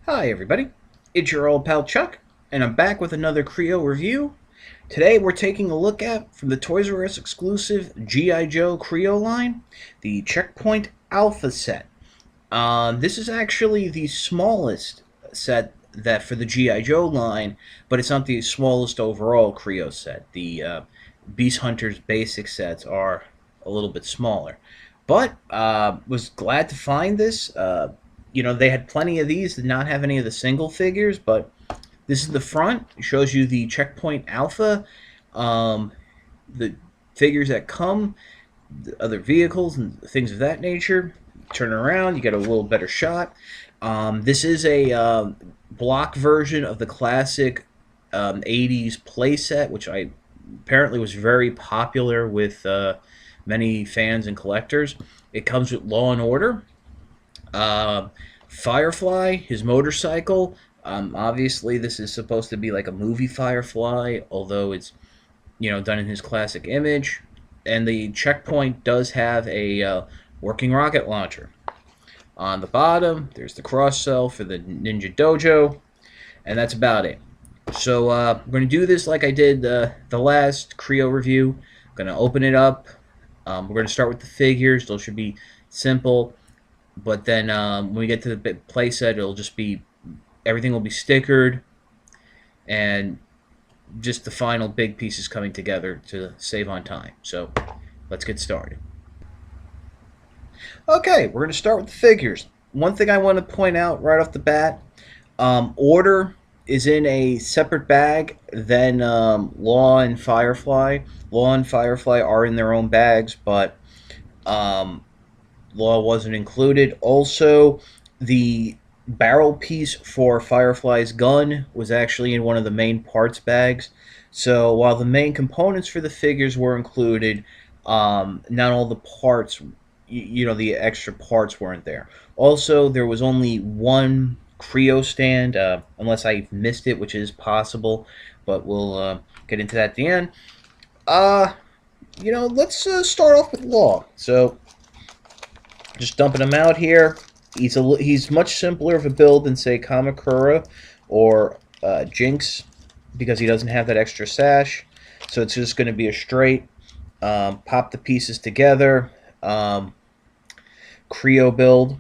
Hi everybody, it's your old pal Chuck, and I'm back with another Kreo review. Today we're taking a look at, from the Toys R Us exclusive G.I. Joe Kreo line, the Checkpoint Alpha set. This is actually the smallest set that for the G.I. Joe line, but it's not the smallest overall Kreo set. The Beast Hunters basic sets are a little bit smaller. But was glad to find this. They had plenty of these, did not have any of the single figures, but this is the front. It shows you the Checkpoint Alpha, um, the figures that come, the other vehicles, and things of that nature. Turn around, you get a little better shot. This is a block version of the classic 80s playset, which I apparently was very popular with many fans and collectors. It comes with Law and Order, uh, Firefly, his motorcycle. Obviously, this is supposed to be like a movie Firefly, although it's done in his classic image. And the Checkpoint does have a working rocket launcher. On the bottom, there's the cross cell for the Ninja Dojo, and that's about it. So we're going to do this like I did the last Kreo review. I'm going to open it up. We're going to start with the figures. Those should be simple. But then when we get to the playset, it'll just be, everything will be stickered. And just the final big pieces coming together to save on time. So let's get started. Okay, we're going to start with the figures. One thing I want to point out right off the bat, Order is in a separate bag than Law and Firefly. Law and Firefly are in their own bags, but Law wasn't included. Also, the barrel piece for Firefly's gun was actually in one of the main parts bags. So while the main components for the figures were included, not all the parts, the extra parts weren't there. Also, there was only one Kreo stand, unless I missed it, which is possible, but we'll get into that at the end. Let's start off with Law. So, just dumping him out here. He's much simpler of a build than, say, Kamakura or Jinx, because he doesn't have that extra sash. So it's just going to be a straight pop the pieces together Kreo build.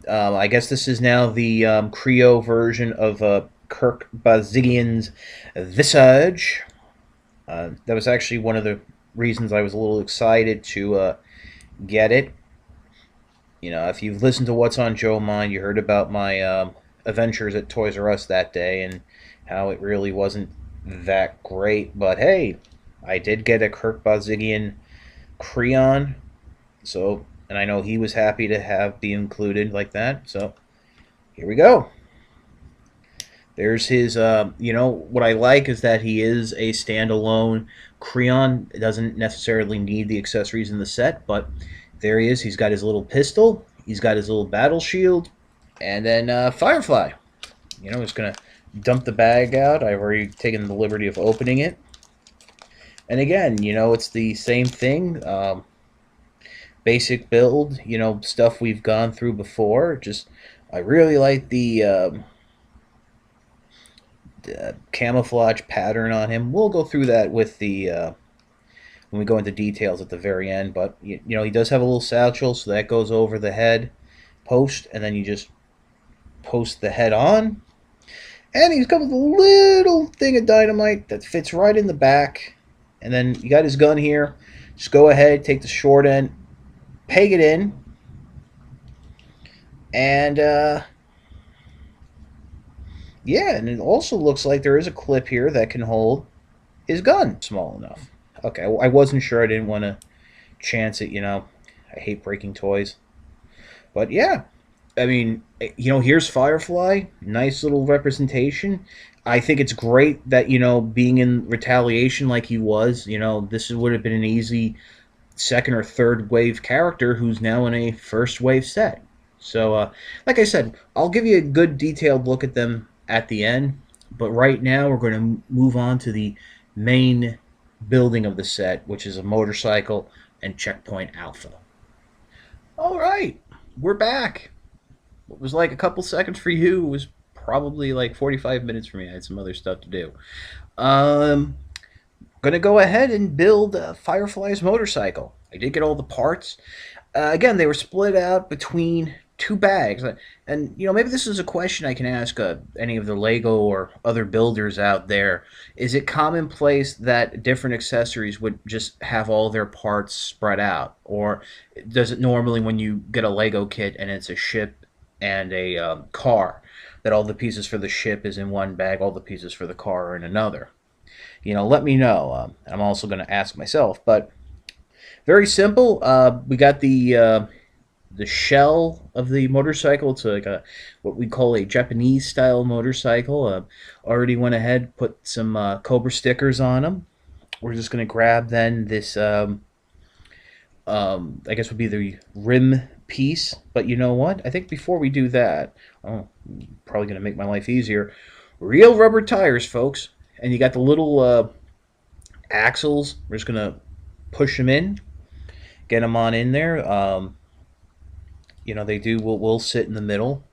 I guess this is now the Kreo version of Kirk Bazigian's Visage. That was actually one of the reasons I was a little excited to get it. If you've listened to What's on Joe Mind, you heard about my adventures at Toys R Us that day and how it really wasn't that great. But hey, I did get a Kirk Bazigian Creon, and I know he was happy to be included like that. So here we go. There's his, what I like is that he is a standalone Creon. It doesn't necessarily need the accessories in the set, but there he is. He's got his little pistol. He's got his little battle shield. And then Firefly. He's going to dump the bag out. I've already taken the liberty of opening it. And again, it's the same thing. Basic build, stuff we've gone through before. Just, I really like the camouflage pattern on him. We'll go through that with the when we go into details at the very end. But he does have a little satchel, so that goes over the head post, and then you just post the head on. And he's got a little thing of dynamite that fits right in the back. And then you got his gun here. Just go ahead, take the short end, peg it in, and yeah, and it also looks like there is a clip here that can hold his gun small enough. Okay, I wasn't sure. I didn't want to chance it, I hate breaking toys. But yeah, I mean, here's Firefly. Nice little representation. I think it's great that, being in Retaliation like he was, this would have been an easy second or third wave character who's now in a first wave set. So, like I said, I'll give you a good detailed look at them at the end. But right now, we're going to move on to the main building of the set, which is a motorcycle and Checkpoint Alpha. All right, we're back. what was like a couple seconds for you was probably like 45 minutes for me. I had some other stuff to do. Um, Gonna go ahead and build Firefly's motorcycle. I did get all the parts. Again, they were split out between two bags. And, maybe this is a question I can ask any of the Lego or other builders out there. Is it commonplace that different accessories would just have all their parts spread out? Or does it normally, when you get a Lego kit and it's a ship and a car, that all the pieces for the ship is in one bag, all the pieces for the car are in another? Let me know. I'm also going to ask myself, but very simple. We got the shell of the motorcycle. It's like a what we call a Japanese style motorcycle. Already went ahead, put some Cobra stickers on them. We're just going to grab then this. I guess would be the rim piece. But you know what? I think before we do that, probably going to make my life easier. Real rubber tires, folks. And you got the little axles. We're just gonna push them in, get them on in there. They do will sit in the middle.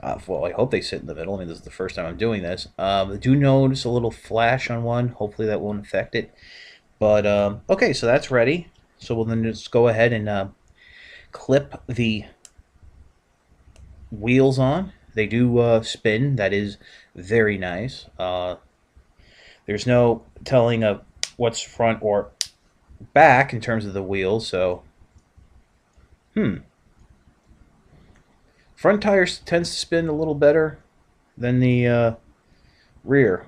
Well, I hope they sit in the middle. I mean, this is the first time I'm doing this. I do notice a little flash on one. Hopefully that won't affect it. But okay, so that's ready. So we'll then just go ahead and clip the wheels on. They do spin. That is very nice. There's no telling what's front or back in terms of the wheels, so front tire tends to spin a little better than the rear.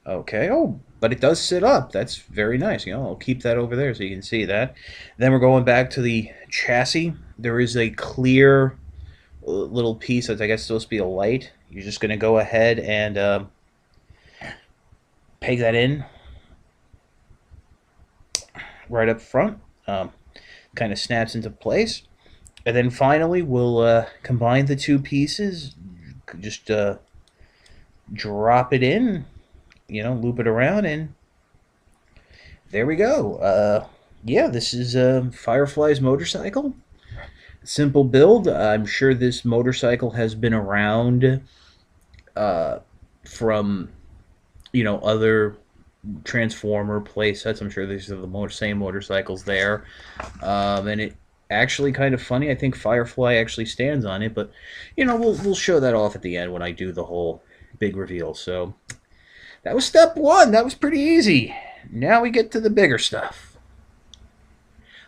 Okay. Oh, but it does sit up. That's very nice. I'll keep that over there so you can see that. Then we're going back to the chassis. There is a clear little piece that's, I guess, supposed to be a light. You're just going to go ahead and peg that in right up front. Kind of snaps into place. And then finally, we'll combine the two pieces. Just drop it in, loop it around, and there we go. Yeah, this is Firefly's motorcycle. Simple build. I'm sure this motorcycle has been around from, other Transformer playsets. I'm sure these are the same motorcycles there. And it actually kind of funny. I think Firefly actually stands on it, but we'll show that off at the end when I do the whole big reveal. So that was step one. That was pretty easy. Now we get to the bigger stuff.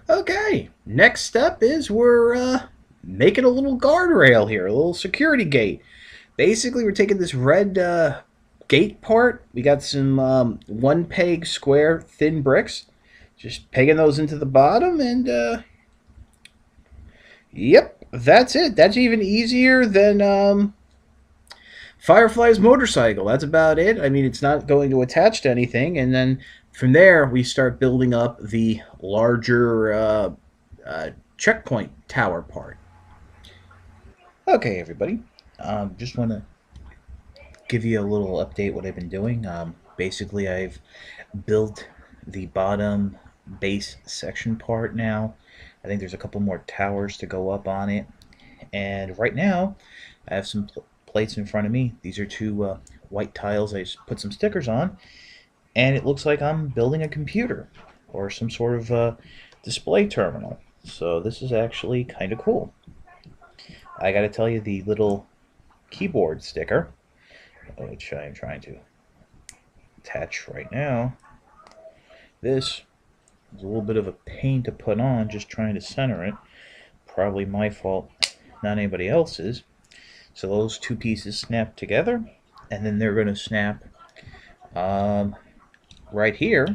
Okay, next step is we're making a little guardrail here, a little security gate. Basically, we're taking this red gate part. We got some one peg square thin bricks. Just pegging those into the bottom, and yep, that's it. That's even easier than Firefly's motorcycle. That's about it. I mean, it's not going to attach to anything, and then from there we start building up the larger checkpoint tower part. Okay, everybody. Just want to give you a little update what I've been doing. Basically, I've built the bottom base section part now. I think there's a couple more towers to go up on it. And right now, I have some plates in front of me. These are two white tiles I just put some stickers on. And it looks like I'm building a computer or some sort of display terminal. So this is actually kind of cool. I gotta tell you, the little keyboard sticker, which I'm trying to attach right now, this is a little bit of a pain to put on, just trying to center it. Probably my fault, not anybody else's. So those two pieces snap together, and then they're going to snap right here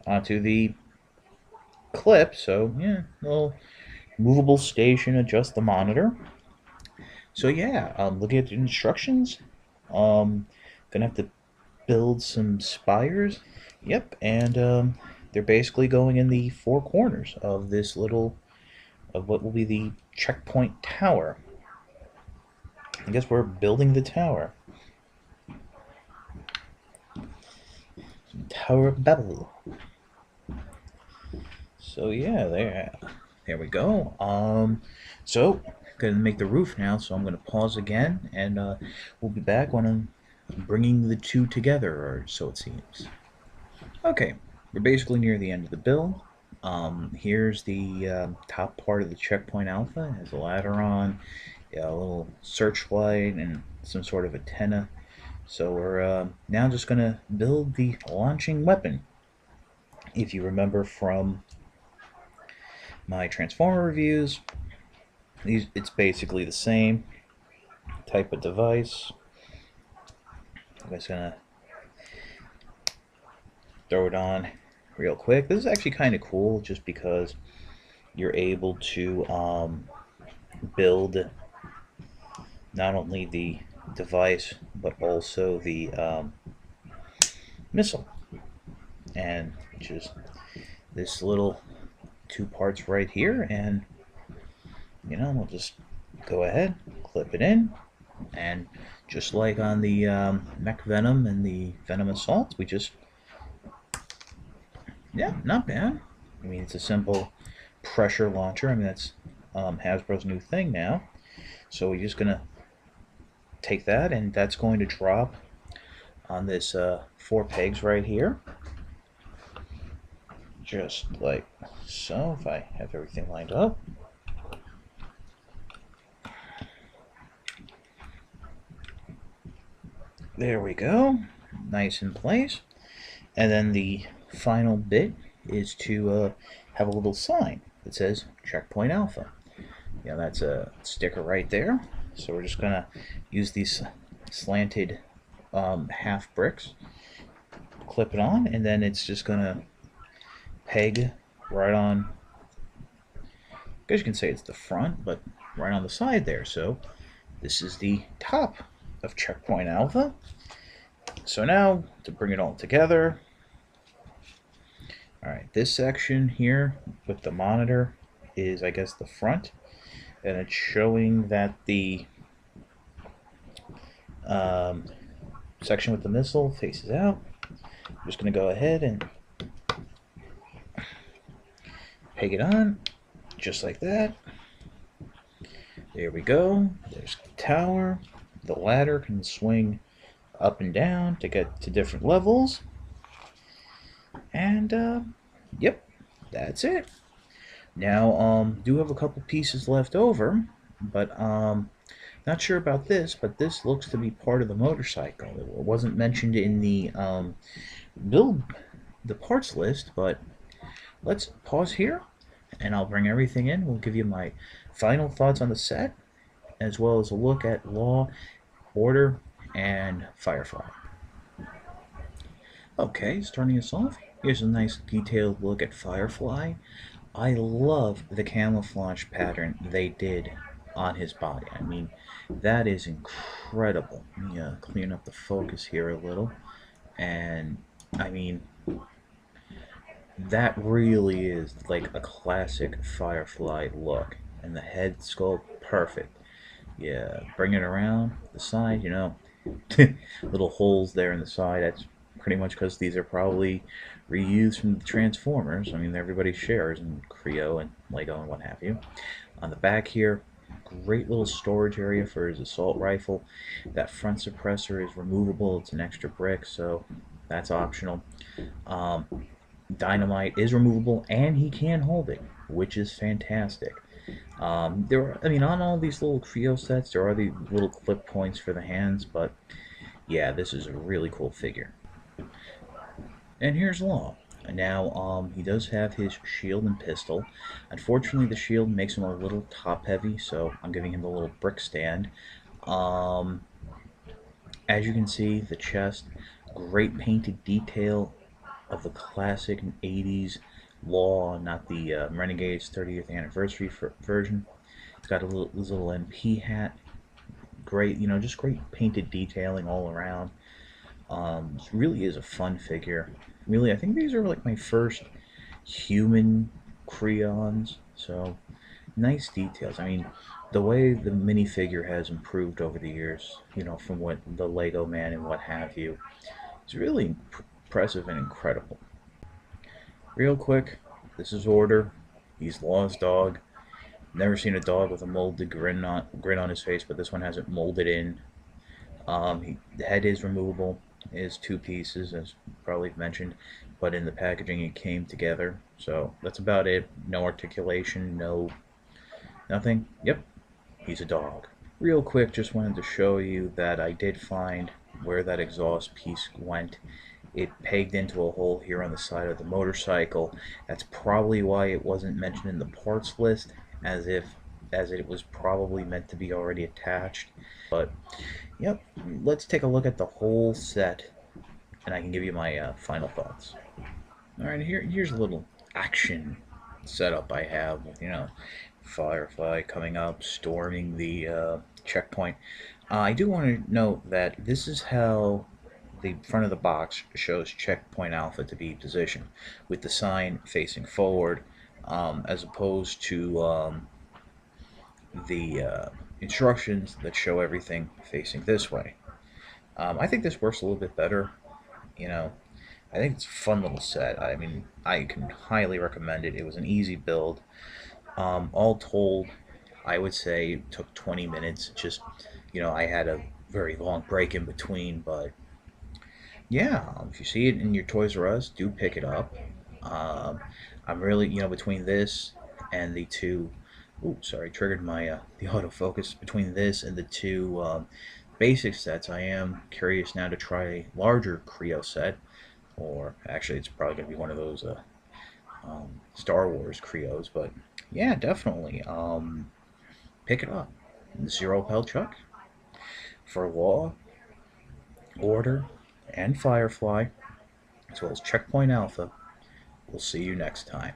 onto the clip. So yeah, little movable station, adjust the monitor. So yeah, looking at the instructions, gonna have to build some spires. Yep, and they're basically going in the four corners of this little, of what will be the checkpoint tower. I guess we're building the tower. Tower of Babel. So yeah, There we go. So gonna make the roof now, so I'm gonna pause again, and we'll be back when I'm bringing the two together, or so it seems. Okay, we're basically near the end of the build. Here's the top part of the checkpoint alpha. It has a ladder on, a little searchlight, and some sort of antenna. So we're now just gonna build the launching weapon. If you remember from my Transformer reviews, it's basically the same type of device. I'm just gonna throw it on real quick. This is actually kind of cool just because you're able to build not only the device but also the missile, and just this little two parts right here, and we'll just go ahead, clip it in, and just like on the Mech Venom and the Venom Assault, we just, yeah, not bad. I mean, it's a simple pressure launcher. I mean, that's Hasbro's new thing now. So we're just gonna take that, and that's going to drop on this 4 pegs right here, just like so. If I have everything lined up. There we go, nice in place. And then the final bit is to have a little sign that says Checkpoint Alpha. That's a sticker right there. So we're just gonna use these slanted half bricks, clip it on, and then it's just gonna peg right on. I guess you can say it's the front, but right on the side there. So this is the top of Checkpoint Alpha. So now to bring it all together. Alright, this section here with the monitor is, I guess, the front, and it's showing that the section with the missile faces out. I'm just going to go ahead and peg it on, just like that. There we go. There's the tower. The ladder can swing up and down to get to different levels. And yep, that's it. Now do have a couple pieces left over, but not sure about this, but this looks to be part of the motorcycle. It wasn't mentioned in the build the parts list, but let's pause here and I'll bring everything in. We'll give you my final thoughts on the set, as well as a look at Law, Order, and Firefly. Okay, starting us off, here's a nice detailed look at Firefly. I love the camouflage pattern they did on his body. I mean, that is incredible. Let me clean up the focus here a little. And, I mean, that really is like a classic Firefly look. And the head sculpt, perfect. Yeah, bring it around the side, little holes there in the side. That's pretty much because these are probably reused from the Transformers. I mean, everybody shares in Kreo and Lego and what have you. On the back here, great little storage area for his assault rifle. That front suppressor is removable. It's an extra brick, so that's optional. Dynamite is removable, and he can hold it, which is fantastic. On all these little Kreo sets, there are the little clip points for the hands, but yeah, this is a really cool figure. And here's Law. Now, he does have his shield and pistol. Unfortunately, the shield makes him a little top-heavy, so I'm giving him a little brick stand. As you can see, the chest, great painted detail of the classic 80s Law, not the Renegade's 30th anniversary version. It's got his little MP hat. Great, just great painted detailing all around. This really is a fun figure. Really, I think these are like my first human Kreons, so nice details. I mean, the way the minifigure has improved over the years, from what the Lego Man and what have you, it's really impressive and incredible. Real quick, this is Order. He's Law's dog. Never seen a dog with a molded grin on his face, but this one has it molded in. The head is removable. It is two pieces, as probably mentioned, but in the packaging it came together. So that's about it. No articulation, no nothing. Yep, he's a dog. Real quick, just wanted to show you that I did find where that exhaust piece went. It pegged into a hole here on the side of the motorcycle. That's probably why it wasn't mentioned in the parts list, as it was probably meant to be already attached. But yep, let's take a look at the whole set, and I can give you my final thoughts. All right, here's a little action setup I have with, Firefly coming up, storming the checkpoint. I do want to note that this is how the front of the box shows checkpoint alpha to be positioned, with the sign facing forward, as opposed to the instructions that show everything facing this way. I think this works a little bit better. You know, I think it's a fun little set. I mean, I can highly recommend it. It was an easy build. All told, I would say it took 20 minutes. Just, I had a very long break in between, but yeah, if you see it in your Toys R Us, do pick it up. Um, I'm really, between this and the two, ooh, sorry, triggered my the autofocus. Between this and the two basic sets, I am curious now to try a larger Kreo set, or actually, it's probably going to be one of those Star Wars Kreos. But yeah, definitely pick it up. Zero Pelchuk for Law, Order, and Firefly, as well as Checkpoint Alpha. We'll see you next time.